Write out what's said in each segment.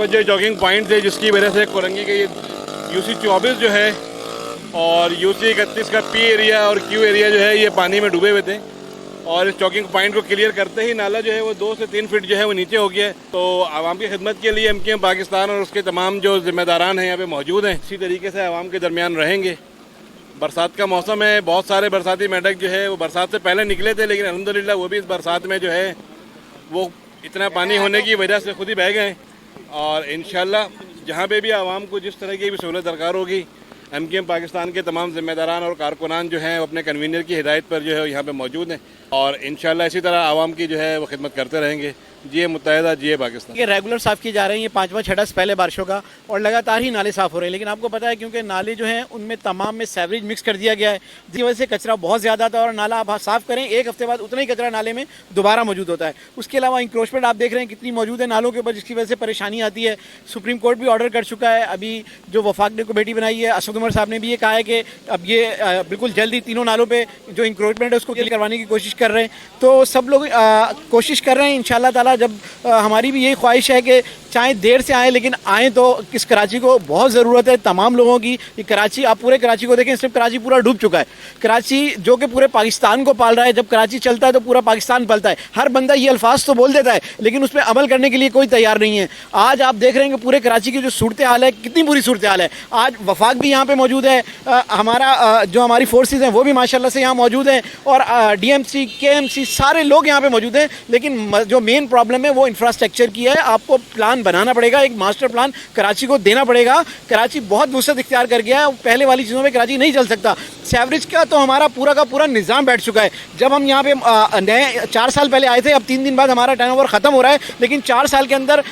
जो jogging point थे, जिसकी वजह से कोरंगी के यूसी 24 जो है और यूसी 31 का पी एरिया और क्यू एरिया जो है ये पानी में डूबे हुए थे। और इस चॉकिंग पॉइंट को क्लियर करते ही नाला जो है वो 2 से 3 फीट जो है वो नीचे हो गया है। तो आवाम की खिदमत के लिए एमकेएम पाकिस्तान और उसके तमाम जो जिम्मेदारान हैं यहाँ पे मौजूद हैं, इसी तरीके से आवाम के दरमियान रहेंगे। बरसात का मौसम है, बहुत सारे बरसाती मेंढक जो है वो बरसात से पहले निकले थे, लेकिन अल्हम्दुलिल्लाह वो भी इस बरसात में जो है वो इतना पानी होने की वजह से खुद ही बह गए। और इंशाल्लाह जहाँ पे भी आवाम को जिस तरह की भी सहूलत दरकार होगी, एमकेएम पाकिस्तान के तमाम जिम्मेदारान और कारकुनान जो हैं वो अपने कन्वीनर की हिदायत पर जो है यहाँ पे मौजूद हैं। और इंशाल्लाह इसी तरह आवाम की जो है वो खिदमत करते रहेंगे। जिए मुत्तहिदा, जिए पाकिस्तान। ये रेगुलर साफ़ किए जा रहे हैं, ये 5वां छठा पहले बारिशों का, और लगातार ही नाले साफ़ हो रहे हैं। लेकिन आपको पता है क्योंकि नाले जो हैं उनमें तमाम में सेवरेज मिक्स कर दिया गया है, जिसकी वजह से कचरा बहुत ज़्यादा था। और नाला आप साफ़ करें, एक हफ्ते बाद उतना ही कचरा नाले में दोबारा मौजूद होता है। उसके अलावा इंक्रोचमेंट आप देख रहे हैं कितनी मौजूद है नालों के ऊपर, जिसकी वजह से परेशानी आती है। सुप्रीम कोर्ट भी ऑर्डर कर चुका है। अभी जो वफाक ने कमेटी बनाई है, असद उमर साहब ने भी ये कहा है कि अब ये बिल्कुल जल्दी तीनों नालों पर जो इंक्रोचमेंट है उसको क्लियर करवाने की कोशिश कर रहे हैं। तो सब लोग कोशिश कर रहे हैं इंशाल्लाह ताला। जब हमारी भी यही ख्वाहिश है कि चाहे देर से आए लेकिन आएँ तो इस कराची को बहुत ज़रूरत है तमाम लोगों की। ये कराची, आप पूरे कराची को देखें, सिर्फ कराची पूरा डूब चुका है। कराची जो कि पूरे पाकिस्तान को पाल रहा है, जब कराची चलता है तो पूरा पाकिस्तान पलता है। हर बंदा ये अल्फाज तो बोल देता है लेकिन उस पर अमल करने के लिए कोई तैयार नहीं है। आज आप देख रहे हैं कि पूरे कराची की जो सूरत हाल है, कितनी बुरी सूरत हाल है। आज वफाक भी यहाँ पर मौजूद है, हमारी फोर्सेज हैं वो भी माशाल्लाह से यहाँ मौजूद हैं, और DMC KMC सारे लोग यहाँ पर मौजूद हैं। लेकिन जो मेन प्रॉब्लम है वो इंफ्रास्ट्रक्चर की है। आपको प्लान बनाना पड़ेगा, एक मास्टर प्लान कराची को देना पड़ेगा। कराची बहुत वुसअत इख्तियार कर गया है, पहले वाली चीज़ों में कराची नहीं चल सकता। सेवरेज का तो हमारा पूरा का पूरा निज़ाम बैठ चुका है। जब हम यहाँ पे नए 4 साल पहले आए थे, अब 3 दिन बाद हमारा टर्नओवर ख़त्म हो रहा है, लेकिन 4 साल के अंदर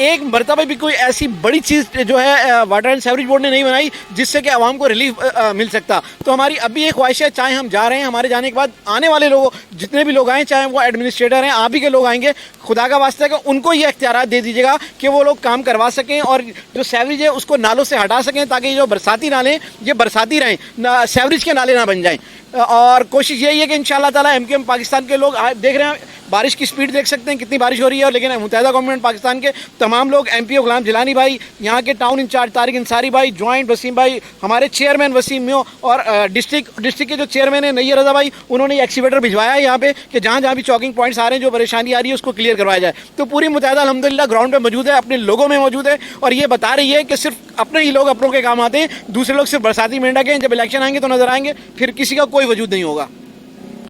एक मरतबा भी कोई ऐसी बड़ी चीज़ जो है वाटर एंड सेवरेज बोर्ड ने नहीं बनाई जिससे कि आवाम को रिलीफ मिल सकता। तो हमारी अभी ये ख्वाहिश है, चाहे हम जा रहे हैं, हमारे जाने के बाद आने वाले लोग जितने भी लोग आएँ, चाहे वो एडमिनिस्ट्रेटर हैं, आप ही के लोग आएंगे, खुदा का वास्ता है कि उनको ये इख्तियार दे दीजिएगा कि वो लोग काम करवा सकें और जो सेवरेज है उसको नालों से हटा सकें, ताकि जो बरसाती नाले ये बरसाती रहें, सेवरेज के नाले ना बन जाएं। और कोशिश यही है कि इंशाल्लाह ताला एमकेएम पाकिस्तान के लोग देख रहे हैं, बारिश की स्पीड देख सकते हैं कितनी बारिश हो रही है। लेकिन मुत्तहिदा गवर्नमेंट पाकिस्तान के तमाम लोग, MPO गुलाम जिलानी भाई, यहाँ के टाउन इंचार्ज तारिक अंसारी भाई, जॉइंट वसीम भाई, हमारे चेयरमैन वसीम मियो, और डिस्ट्रिक्ट के जो चेयरमैन है नैयर रजा भाई, उन्होंने एक्सीवेटर भिजवाया है यहाँ पे कि जहाँ जहाँ भी चॉकिंग पॉइंट्स आ रहे हैं, जो परेशानी आ रही है उसको क्लियर करवाया जाए। तो पूरी मुत्तहिदा अल्हम्दुलिल्लाह ग्राउंड पर मौजूद है, अपने लोगों में मौजूद है, और ये बता रही है कि सिर्फ अपने ही लोग अपनों के काम आते हैं, दूसरे लोग सिर्फ बरसाती मेंढक हैं। जब इलेक्शन आएंगे तो नजर आएंगे, फिर किसी का कोई वजूद नहीं होगा।